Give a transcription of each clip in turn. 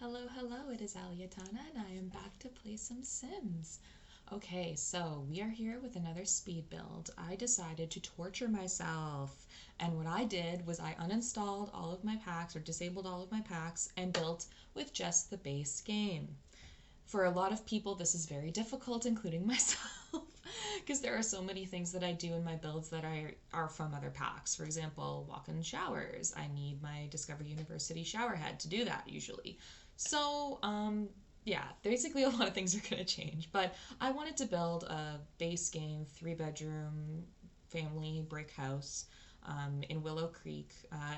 Hello, it is Aliatana, and I am back to play some Sims. Okay, so we are here with another speed build. I decided to torture myself, and what I did was I uninstalled all of my packs, or disabled all of my packs, and built with just the base game. For a lot of people, this is very difficult, including myself, because there are so many things that I do in my builds that are from other packs. For example, walk-in showers. I need my Discover University shower head to do that usually. So, yeah, basically a lot of things are going to change. But I wanted to build a base game, 3-bedroom family brick house in Willow Creek.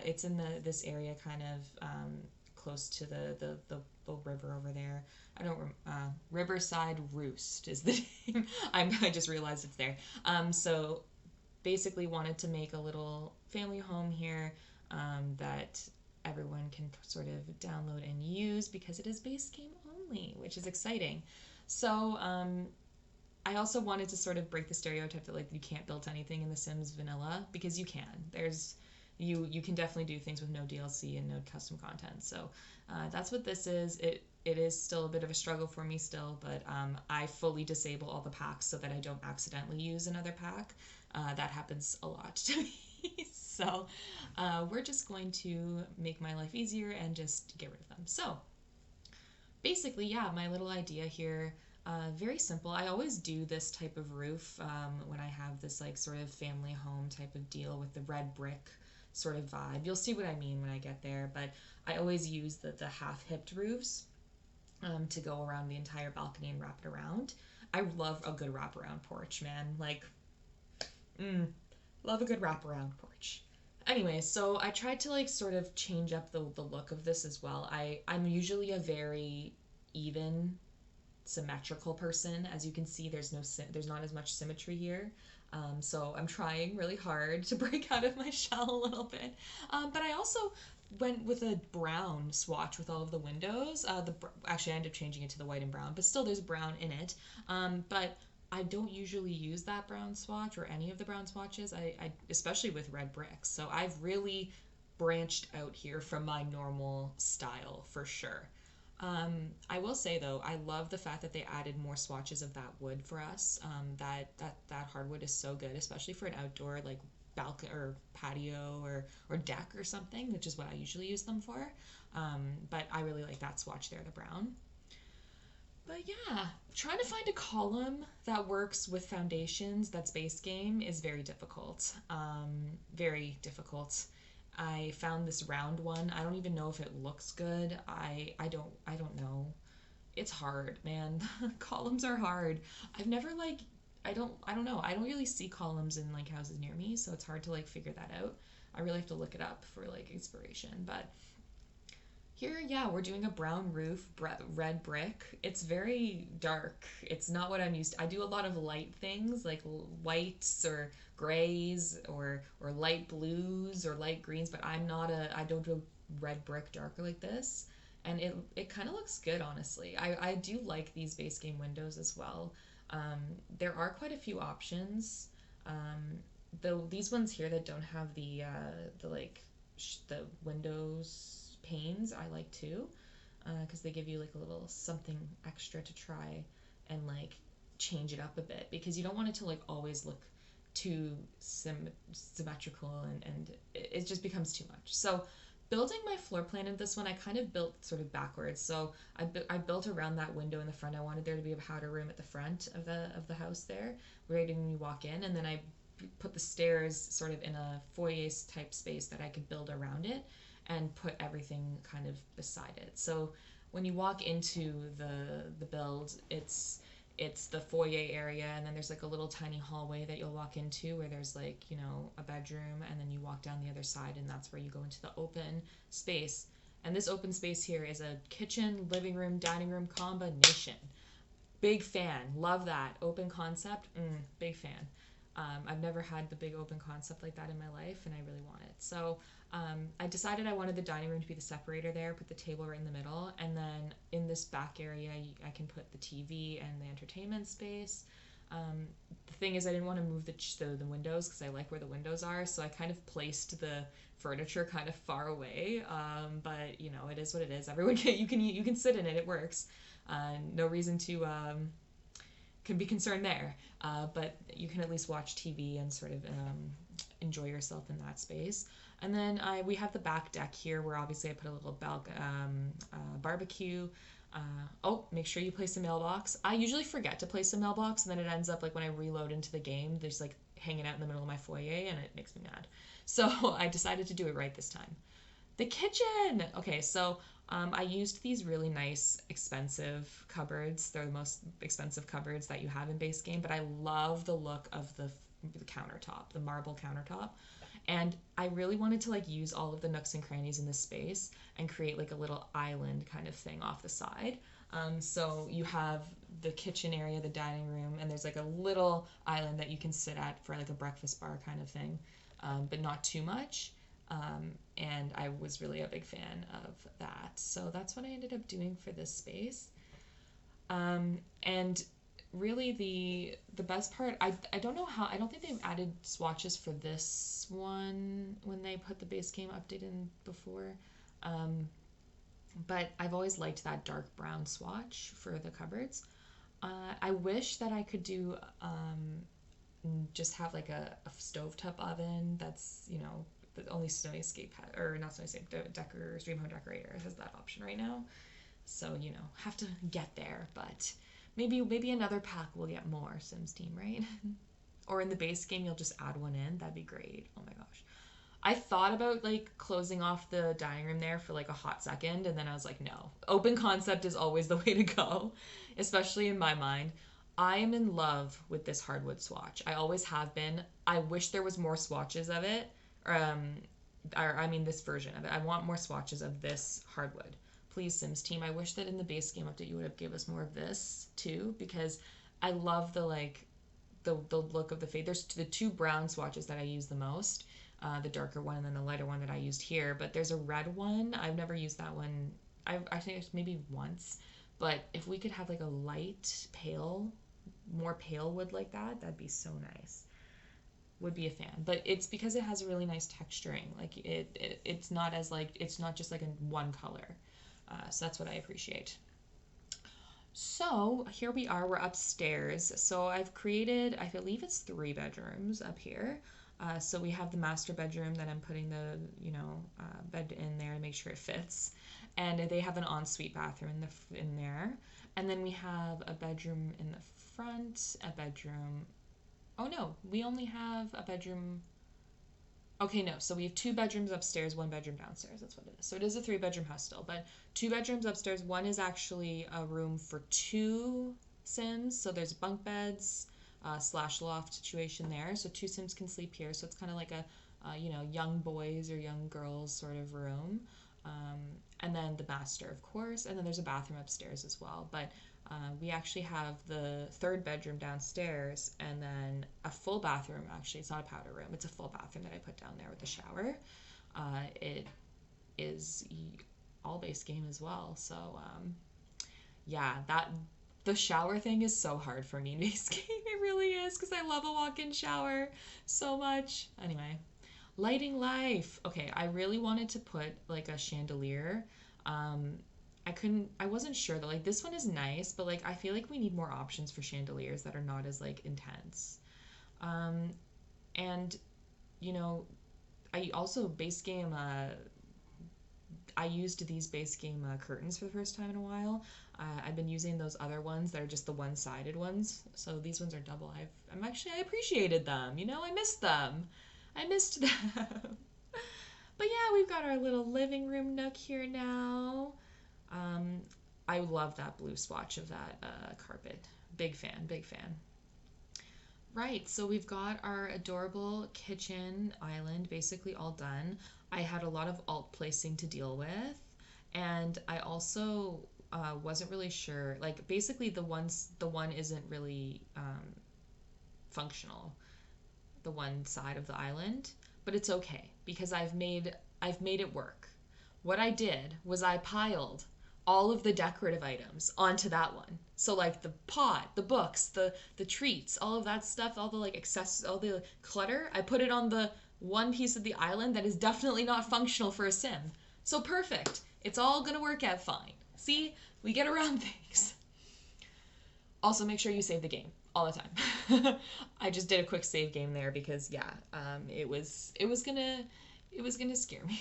It's in this area kind of close to the river over there. I don't Riverside Roost is the name. I just realized it's there. So basically wanted to make a little family home here that everyone can sort of download and use because it is base game only, which is exciting. So I also wanted to sort of break the stereotype that like you can't build anything in The Sims vanilla because you can. You can definitely do things with no DLC and no custom content. So that's what this is. It is still a bit of a struggle for me still, but I fully disable all the packs so that I don't accidentally use another pack. That happens a lot to me. So we're just going to make my life easier and just get rid of them. So basically, yeah, my little idea here, very simple. I always do this type of roof when I have this like sort of family home type of deal with the red brick sort of vibe. You'll see what I mean when I get there, but I always use the half-hipped roofs to go around the entire balcony and wrap it around. I love a good wraparound porch, man. Like, love a good wraparound porch. Anyway, so I tried to like sort of change up the look of this as well. I'm usually a very even symmetrical person. As you can see, there's not as much symmetry here. So I'm trying really hard to break out of my shell a little bit. But I also went with a brown swatch with all of the windows. Actually, I ended up changing it to the white and brown, but still there's brown in it. But I don't usually use that brown swatch or any of the brown swatches, especially with red bricks. So I've really branched out here from my normal style for sure. I will say though, I love the fact that they added more swatches of that wood for us. That hardwood is so good, especially for an outdoor like balcony or patio or deck or something, which is what I usually use them for. But I really like that swatch there, the brown. But yeah, trying to find a column that works with foundations that's base game is very difficult. Very difficult. I found this round one. I don't even know if it looks good. I don't know. It's hard, man. Columns are hard. I've never like I don't know. I don't really see columns in like houses near me, so it's hard to like figure that out. I really have to look it up for like inspiration, but here, yeah, we're doing a brown roof, red brick. It's very dark. It's not what I'm used to. I do a lot of light things like whites or grays or light blues or light greens, but I don't do red brick darker like this. And it kind of looks good, honestly. I do like these base game windows as well. Um, there are quite a few options. These ones here that don't have the like the windows panes I like too, because they give you like a little something extra to try and like change it up a bit because you don't want it to like always look too symmetrical and it just becomes too much. So building my floor plan in this one, I kind of built sort of backwards. So I built around that window in the front. I wanted there to be a powder room at the front of the house there, right when you walk in, and then I put the stairs sort of in a foyer type space that I could build around it and put everything kind of beside it. So when you walk into the build, it's the foyer area, and then there's like a little tiny hallway that you'll walk into where there's like, you know, a bedroom, and then you walk down the other side and that's where you go into the open space. And this open space here is a kitchen, living room, dining room combination. Big fan. Love that. Open concept. Big fan. I've never had the big open concept like that in my life, and I really want it. So I decided I wanted the dining room to be the separator there, put the table right in the middle, and then in this back area, I can put the TV and the entertainment space. The thing is, I didn't want to move the windows because I like where the windows are, so I kind of placed the furniture kind of far away. But you know, it is what it is. Everyone you can sit in it. It works. No reason to can be concerned there. But you can at least watch TV and sort of enjoy yourself in that space. And then we have the back deck here, where obviously I put a little barbecue. Make sure you place a mailbox. I usually forget to place a mailbox, and then it ends up like when I reload into the game, there's like hanging out in the middle of my foyer, and it makes me mad. So I decided to do it right this time. The kitchen! Okay, so I used these really nice, expensive cupboards. They're the most expensive cupboards that you have in base game, but I love the look of the countertop, the marble countertop. And I really wanted to like use all of the nooks and crannies in this space and create like a little island kind of thing off the side. So you have the kitchen area, the dining room, and there's like a little island that you can sit at for like a breakfast bar kind of thing, but not too much. And I was really a big fan of that. So that's what I ended up doing for this space. And really the best part, I don't know how, I don't think they've added swatches for this one when they put the base game update in before. But I've always liked that dark brown swatch for the cupboards. I wish that I could do just have like a stovetop oven that's, you know, the only Snowy Escape or not Snowy Escape, Dream Home Decorator has that option right now. So, you know, have to get there, but maybe another pack will get more Sims team, right? Or in the base game you'll just add one in. That'd be great. Oh my gosh. I thought about like closing off the dining room there for like a hot second, and then I was like, no. Open concept is always the way to go, especially in my mind. I am in love with this hardwood swatch. I always have been. I wish there was more swatches of it. Um, or I mean this version of it. I want more swatches of this hardwood. Please, Sims team. I wish that in the base game update you would have given us more of this too, because I love the like the look of the fade. There's the two brown swatches that I use the most, the darker one and then the lighter one that I used here. But there's a red one. I've never used that one. I think it's maybe once. But if we could have like a light pale, more pale wood like that, that'd be so nice. Would be a fan. But it's because it has a really nice texturing. Like it's not as like it's not just like a one color. So that's what I appreciate. So here we are, we're upstairs. So I've created, I believe it's 3 bedrooms up here. So we have the master bedroom that I'm putting the, bed in there to make sure it fits. And they have an ensuite bathroom in there. And then we have a bedroom in the front, a bedroom. Oh no, we only have a bedroom. Okay, no. So we have 2 bedrooms upstairs, 1 bedroom downstairs. That's what it is. So it is a 3-bedroom house still, but 2 bedrooms upstairs. One is actually a room for 2 Sims. So there's bunk beds slash loft situation there. So 2 Sims can sleep here. So it's kind of like a, young boys or young girls sort of room. And then the master, of course. And then there's a bathroom upstairs as well. But we actually have the 3rd bedroom downstairs and then a full bathroom. Actually, it's not a powder room. It's a full bathroom that I put down there with a shower. It is all base game as well. So, the shower thing is so hard for me in base game. It really is because I love a walk-in shower so much. Anyway, lighting life. Okay, I really wanted to put like a chandelier. I wasn't sure that like this one is nice, but like I feel like we need more options for chandeliers that are not as like intense. And I also base game I used these base game curtains for the first time in a while. I've been using those other ones that are just the one-sided ones. So these ones are double. I appreciated them. I missed them. I missed them. But yeah, we've got our little living room nook here now. I love that blue swatch of that carpet. Big fan, big fan. Right, so we've got our adorable kitchen island basically all done. I had a lot of alt placing to deal with, and I also wasn't really sure. Like basically the one isn't really functional, the one side of the island, but it's okay because I've made it work. What I did was I piled all of the decorative items onto that one. So like the pot, the books, the treats, all of that stuff, all the like access, all the clutter, I put it on the one piece of the island that is definitely not functional for a sim. So perfect. It's all gonna work out fine. See, we get around things. Also, make sure you save the game all the time. I just did a quick save game there because yeah, it was gonna scare me.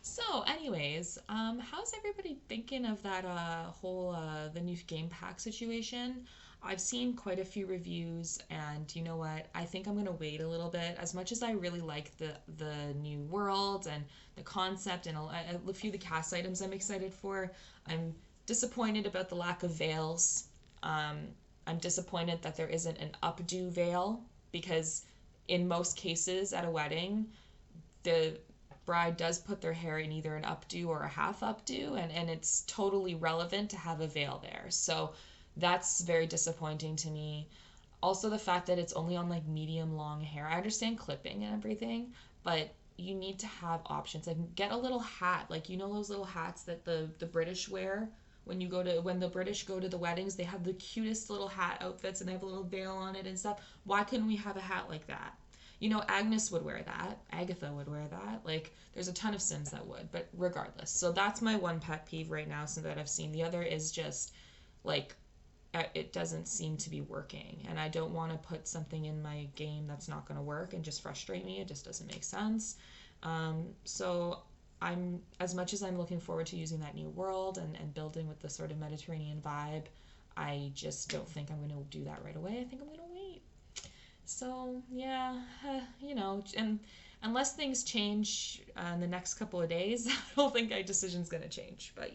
So, anyways, how's everybody thinking of that whole the new game pack situation? I've seen quite a few reviews, and you know what? I think I'm gonna wait a little bit. As much as I really like the new world and the concept and a few of the cast items I'm excited for, I'm disappointed about the lack of veils. Um, I'm disappointed that there isn't an updo veil because in most cases at a wedding, the bride does put their hair in either an updo or a half updo, and it's totally relevant to have a veil there. So that's very disappointing to me. Also, the fact that it's only on like medium long hair. I understand clipping and everything, but you need to have options. Like get a little hat, like you know those little hats that the British wear when the British go to the weddings, they have the cutest little hat outfits and they have a little veil on it and stuff. Why couldn't we have a hat like that? You know, Agnes would wear that. Agatha would wear that. Like, there's a ton of Sims that would, but regardless. So that's my one pet peeve right now, so that I've seen. The other is just, like, it doesn't seem to be working. And I don't want to put something in my game that's not going to work and just frustrate me. It just doesn't make sense. So as much as I'm looking forward to using that new world and building with the sort of Mediterranean vibe, I just don't think I'm going to do that right away. I think I'm going to wait. So yeah, and unless things change in the next couple of days, I don't think my decision's gonna change. But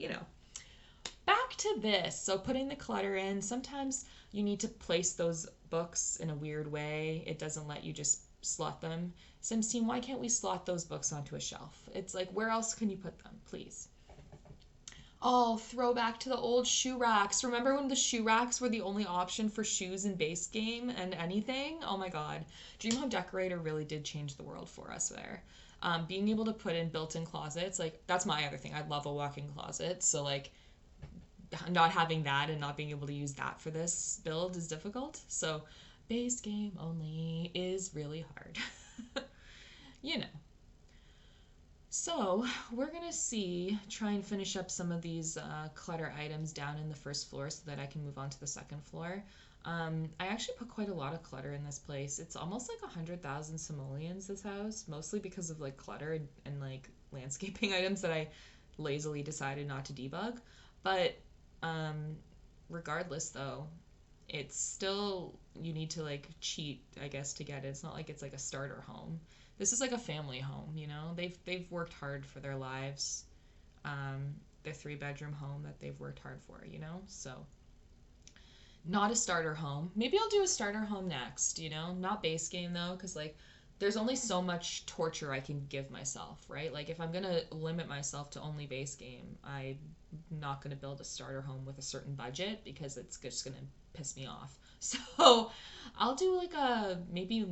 back to this. So putting the clutter in. Sometimes you need to place those books in a weird way. It doesn't let you just slot them. Sims team, why can't we slot those books onto a shelf? It's like, where else can you put them, please? Oh, throwback to the old shoe racks. Remember when the shoe racks were the only option for shoes in base game and anything? Oh my god. Dream Home Decorator really did change the world for us there. Being able to put in built-in closets, like, that's my other thing. I love a walk-in closet. So, like, not having that and not being able to use that for this build is difficult. So, base game only is really hard. you know. So we're going to try and finish up some of these clutter items down in the first floor so that I can move on to the second floor. I actually put quite a lot of clutter in this place. It's almost like 100,000 simoleons, this house, mostly because of like clutter and like landscaping items that I lazily decided not to debug. But regardless though, it's still, you need to like cheat, I guess, to get it. It's not like it's like a starter home. This is like a family home, they've worked hard for their lives. Their 3-bedroom home that they've worked hard for, so not a starter home. Maybe I'll do a starter home next, not base game though, because like there's only so much torture I can give myself, right? Like if I'm gonna limit myself to only base game, I'm not gonna build a starter home with a certain budget because it's just gonna piss me off. So I'll do like a maybe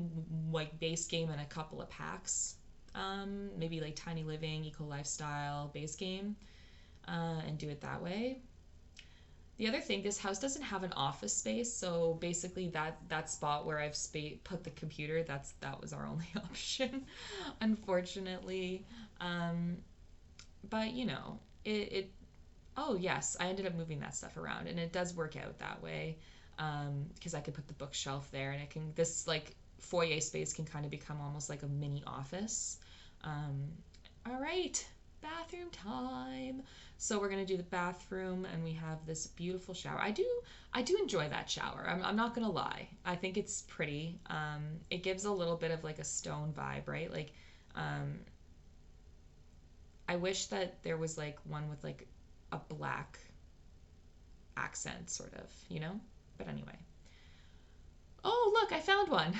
like base game and a couple of packs. Maybe like tiny living, eco lifestyle, base game, and do it that way. The other thing, this house doesn't have an office space, so basically that spot where I've put the computer, that was our only option, unfortunately. But it. Oh yes, I ended up moving that stuff around, and it does work out that way, because I could put the bookshelf there, and this like foyer space can kind of become almost like a mini office. All right, bathroom time. So we're gonna do the bathroom, and we have this beautiful shower. I do enjoy that shower. I'm not gonna lie. I think it's pretty. It gives a little bit of like a stone vibe, right? Like, I wish that there was like one with like a black accent, sort of, But anyway. Oh, look, I found one.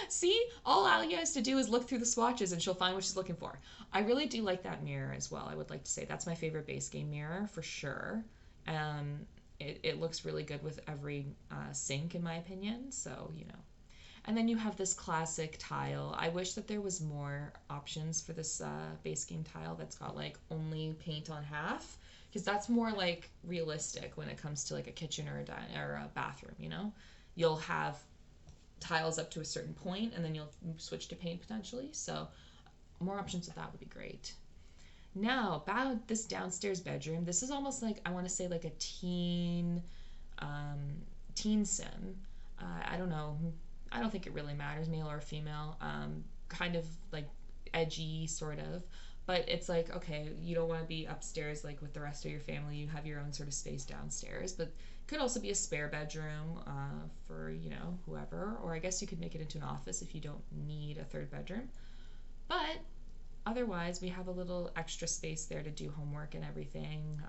See? All Alia has to do is look through the swatches and she'll find what she's looking for. I really do like that mirror as well, I would like to say. That's my favorite base game mirror, for sure. It looks really good with every sink, in my opinion, so. And then you have this classic tile. I wish that there was more options for this base game tile that's got like only paint on half, because that's more like realistic when it comes to like a kitchen or or a bathroom, you know? You'll have tiles up to a certain point and then you'll switch to paint potentially. So more options with that would be great. Now, about this downstairs bedroom, this is almost like, I want to say like a um, teen sim. I don't know. I don't think it really matters, male or female. Kind of like edgy, sort of. But it's like, okay, you don't want to be upstairs like with the rest of your family. You have your own sort of space downstairs. But it could also be a spare bedroom for, you know, whoever. Or I guess you could make it into an office if you don't need a third bedroom. But otherwise, we have a little extra space there to do homework and everything.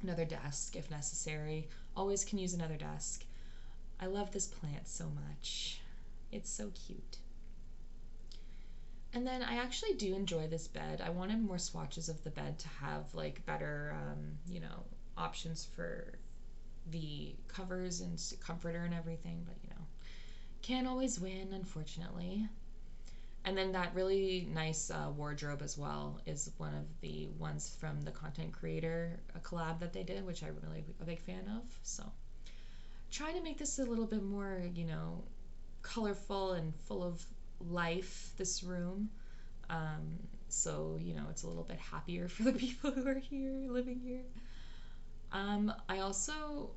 Another desk if necessary. Always can use another desk. I love this plant so much. It's so cute. And then I actually do enjoy this bed. I wanted more swatches of the bed to have like better, you know, options for the covers and comforter and everything, but you know, can't always win, unfortunately. And then that really nice wardrobe as well is one of the ones from the content creator collab that they did, which I'm really a big fan of. So trying to make this a little bit more, you know, colorful and full of life, this room. So, you know, it's a little bit happier for the people who are here, living here. I also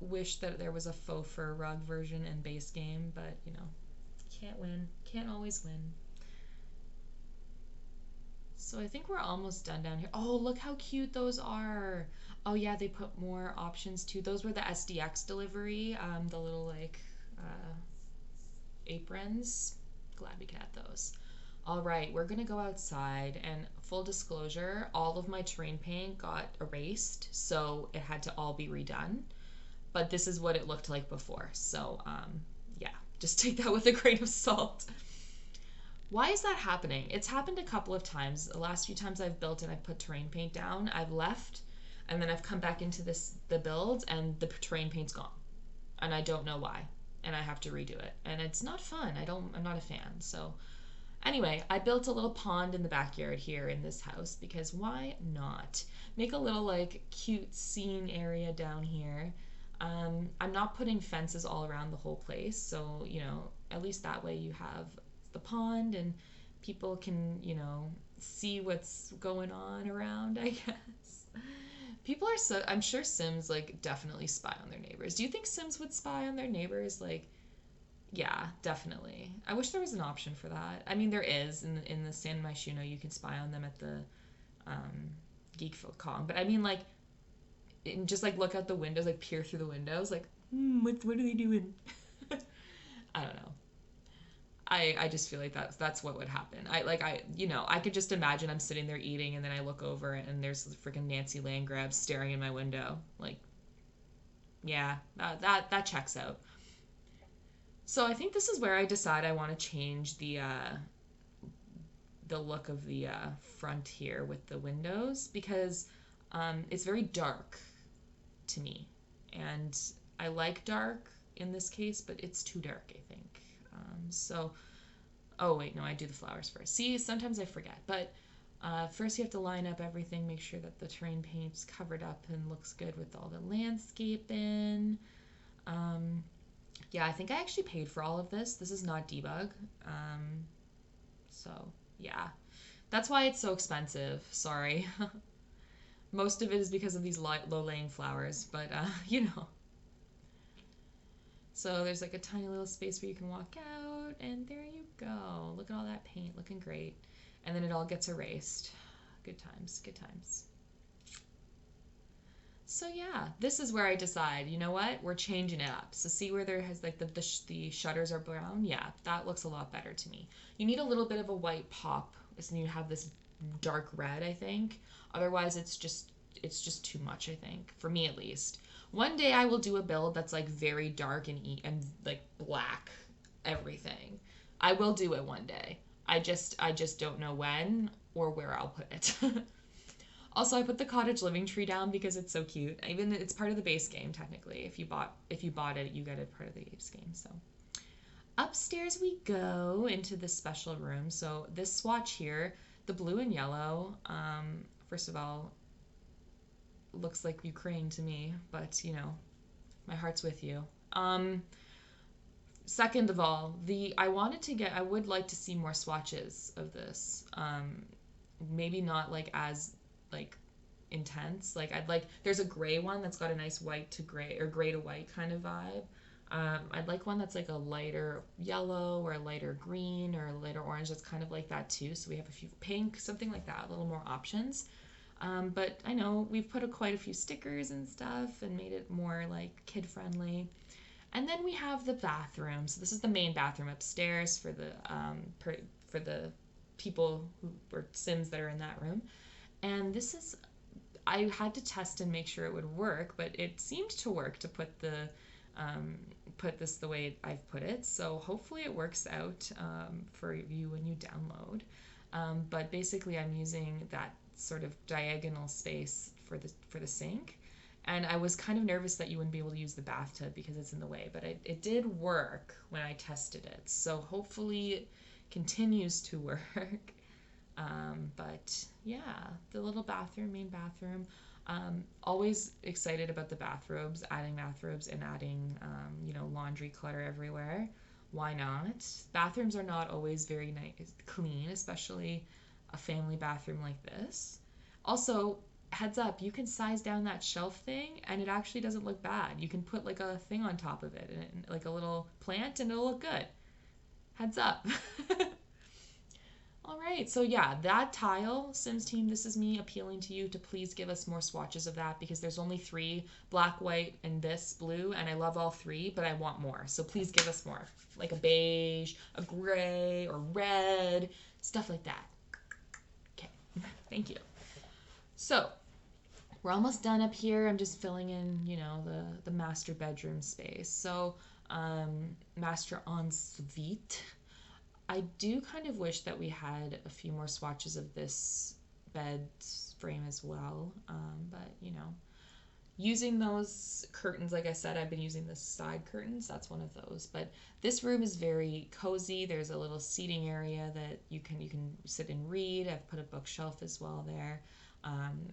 wish that there was a faux fur rug version in base game, but, you know, can't win. Can't always win. So I think we're almost done down here. Oh, look how cute those are. Oh yeah, they put more options too. Those were the SDX delivery, the little like aprons. Glad we can add those. All right, we're gonna go outside, and full disclosure, all of my terrain paint got erased, so it had to all be redone. But this is what it looked like before. So yeah, just take that with a grain of salt. Why is that happening? It's happened a couple of times. The last few times I've built and I've put terrain paint down, I've left and then I've come back into the build and the terrain paint's gone. And I don't know why. And I have to redo it. And it's not fun. I'm not a fan. So anyway, I built a little pond in the backyard here in this house because why not? Make a little like cute scene area down here. I'm not putting fences all around the whole place, so you know, at least that way you have the pond and people can, you know, see what's going on around, I guess. People are so, I'm sure Sims like definitely spy on their neighbors. Do you think Sims would spy on their neighbors? Like, yeah, definitely. I wish there was an option for that. I mean, there is in the San Myshuno, you can spy on them at the Geekville Con, but I mean like just like look out the windows, like peer through the windows, like what are they doing? I don't know. I just feel like that's what would happen. I you know, I could just imagine I'm sitting there eating and then I look over and there's freaking Nancy Landgrab staring in my window. Like, yeah, that checks out. So I think this is where I decide I want to change the look of the front here with the windows because it's very dark to me, and I like dark in this case, but it's too dark, I think. So, oh wait, no, I do the flowers first. See, sometimes I forget, but first you have to line up everything, make sure that the terrain paint's covered up and looks good with all the landscaping. Yeah, I think I actually paid for all of this. This is not debug. So, yeah. That's why it's so expensive. Sorry. Most of it is because of these low-laying flowers, but, you know. So there's like a tiny little space where you can walk out, and there you go. Look at all that paint, looking great. And then it all gets erased. Good times, good times. So yeah, this is where I decide, you know what, we're changing it up. So see where there has like the shutters are brown? Yeah, that looks a lot better to me. You need a little bit of a white pop, so you have this dark red, I think. Otherwise, it's just too much, I think, for me at least. One day I will do a build that's like very dark and like black everything. I will do it one day. I just don't know when or where I'll put it. Also, I put the cottage living tree down because it's so cute. Even it's part of the base game technically. If you bought it, you get it part of the base game. So, upstairs we go into this special room. So this swatch here, the blue and yellow, first of all, looks like Ukraine to me, but you know, my heart's with you. Second of all, I would like to see more swatches of this. Maybe not like as like intense. Like there's a gray one that's got a nice white to gray or gray to white kind of vibe. I'd like one that's like a lighter yellow or a lighter green or a lighter orange that's kind of like that too. So we have a few pink, something like that, a little more options. But I know we've put quite a few stickers and stuff and made it more like kid friendly. And then we have the bathroom. So this is the main bathroom upstairs for the people who or Sims that are in that room. And this is I had to test and make sure it would work, but it seemed to work to put this the way I've put it. So hopefully it works out for you when you download. But basically, I'm using that sort of diagonal space for the sink. And I was kind of nervous that you wouldn't be able to use the bathtub because it's in the way, but it did work when I tested it. So hopefully it continues to work. But yeah, the little bathroom, main bathroom. Always excited about the bathrobes, adding bathrobes and adding, laundry clutter everywhere. Why not? Bathrooms are not always very nice, clean, especially a family bathroom like this. Also, heads up, you can size down that shelf thing and it actually doesn't look bad. You can put like a thing on top of it, and like a little plant, and it'll look good. Heads up. All right, so yeah, that tile, Sims team, this is me appealing to you to please give us more swatches of that because there's only 3, black, white, and this blue, and I love all 3, but I want more. So please give us more, like a beige, a gray, or red, stuff like that. Okay, thank you. So we're almost done up here. I'm just filling in, the master bedroom space. So master ensuite. I do kind of wish that we had a few more swatches of this bed frame as well, but using those curtains, like I said, I've been using the side curtains. That's one of those. But this room is very cozy. There's a little seating area that you can sit and read. I've put a bookshelf as well there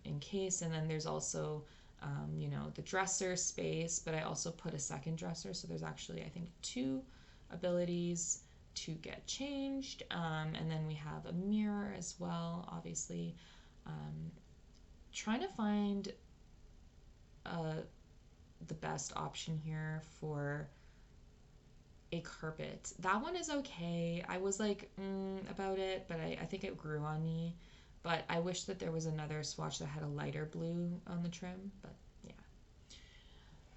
in case. And then there's also the dresser space, but I also put a second dresser. So there's actually, I think, 2 abilities to get changed, and then we have a mirror as well, obviously. Trying to find the best option here for a carpet. That one is okay. I was like about it, but I think it grew on me. But I wish that there was another swatch that had a lighter blue on the trim, but yeah.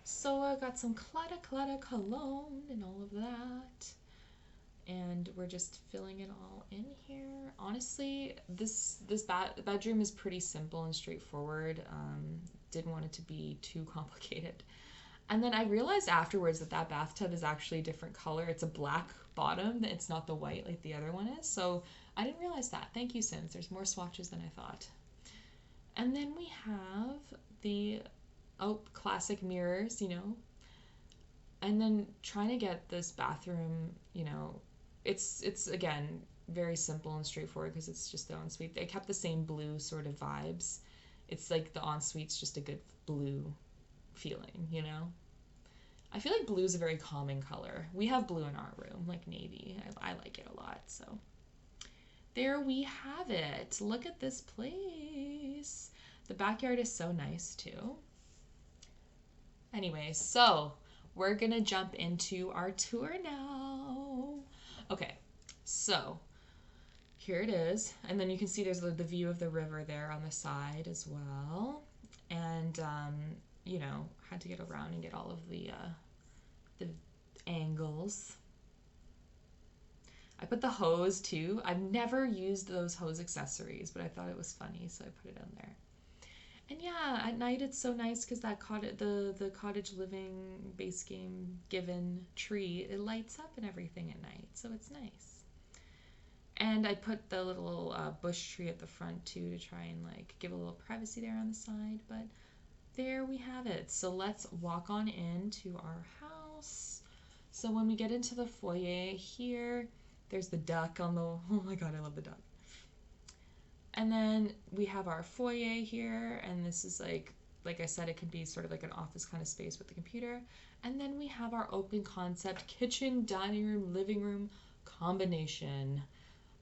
So I got some Clutter cologne and all of that. And we're just filling it all in here. Honestly, this bedroom is pretty simple and straightforward. Didn't want it to be too complicated. And then I realized afterwards that bathtub is actually a different color. It's a black bottom. It's not the white like the other one is. So I didn't realize that. Thank you, Sims. There's more swatches than I thought. And then we have the classic mirrors, And then trying to get this bathroom, it's again very simple and straightforward because it's just the ensuite. They kept the same blue sort of vibes. It's like the ensuite's just a good blue feeling, I feel like blue is a very calming color. We have blue in our room, like navy. I like it a lot. So there we have it. Look at this place. The backyard is so nice too. Anyway, so we're gonna jump into our tour now. Okay, so here it is. And then you can see there's the view of the river there on the side as well. And, had to get around and get all of the angles. I put the hose too. I've never used those hose accessories, but I thought it was funny, so I put it on there. And yeah, at night it's so nice because that the cottage living base game given tree, it lights up and everything at night, so it's nice. And I put the little bush tree at the front too to try and give a little privacy there on the side. But there we have it. So let's walk on into our house. So when we get into the foyer here, there's the duck on the, oh my god, I love the duck. And then we have our foyer here, and this is like I said, it could be sort of like an office kind of space with the computer. And then we have our open concept kitchen, dining room, living room combination.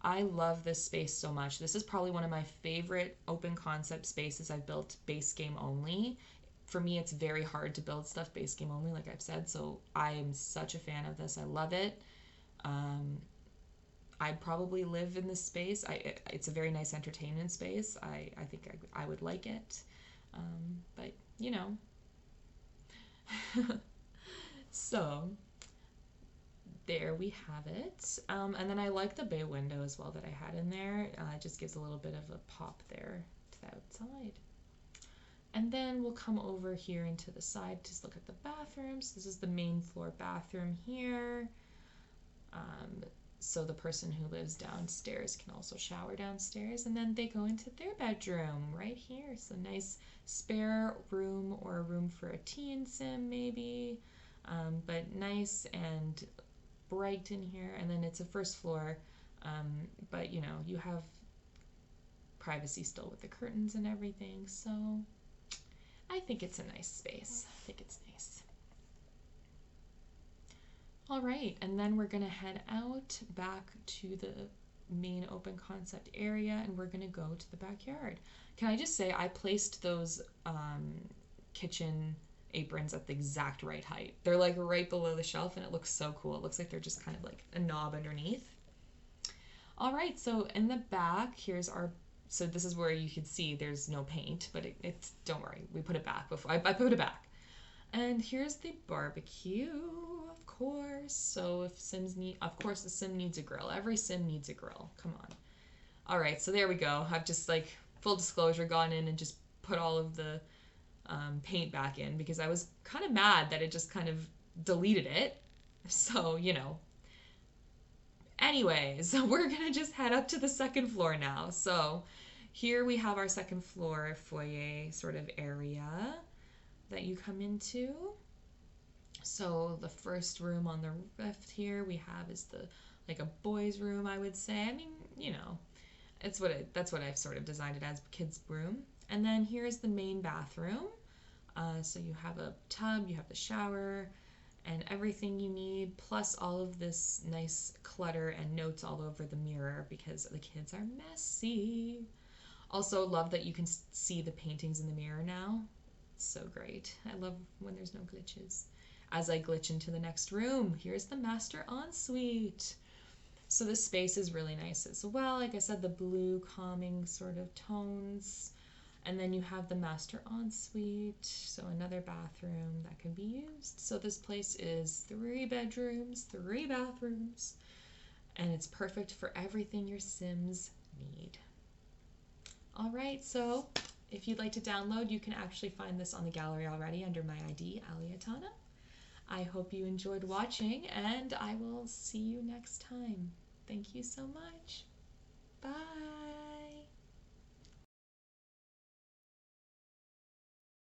I love this space so much. This is probably one of my favorite open concept spaces I've built base game only. For me, it's very hard to build stuff base game only, like I've said, so I am such a fan of this. I love it. Um, I'd probably live in this space. It's a very nice entertainment space. I think I would like it. But, you know. So, there we have it. And then I like the bay window as well that I had in there. It just gives a little bit of a pop there to the outside. And then we'll come over here into the side to look at the bathrooms. This is the main floor bathroom here. So the person who lives downstairs can also shower downstairs, and then they go into their bedroom right here. So nice spare room, or a room for a teen sim maybe, but nice and bright in here. And then it's a first floor, but you know, you have privacy still with the curtains and everything. So I think it's a nice space. I think it's nice. All right, and then we're gonna head out back to the main open concept area, and we're gonna go to the backyard. Can I just say, I placed those kitchen aprons at the exact right height. They're like right below the shelf, and it looks so cool. It looks like they're just kind of like a knob underneath. All right, so in the back, here's our, so this is where you can see there's no paint, but it's, don't worry, we put it back before, I put it back. And here's the barbecue, of course. So if Sims need, of course the Sim needs a grill. Every Sim needs a grill. Come on. All right, so there we go. I've just, like, full disclosure, gone in and just put all of the paint back in because I was kind of mad that it just kind of deleted it. So, you know. Anyways, we're gonna just head up to the second floor now. So here we have our second floor foyer sort of area that you come into. So the first room on the left here we have is the, like, a boys' room, I would say. I mean, you know, that's what I've sort of designed it as, kids' room. And then here's the main bathroom. So you have a tub, you have the shower, and everything you need, plus all of this nice clutter and notes all over the mirror because the kids are messy. Also love that you can see the paintings in the mirror now. So great. I love when there's no glitches. As I glitch into the next room, here's the master ensuite. So this space is really nice as well. Like I said, the blue calming sort of tones. And then you have the master ensuite, so another bathroom that can be used. So this place is 3 bedrooms, 3 bathrooms, and it's perfect for everything your Sims need. All right, so if you'd like to download, you can actually find this on the gallery already under my ID, Aliatana. I hope you enjoyed watching, and I will see you next time. Thank you so much. Bye.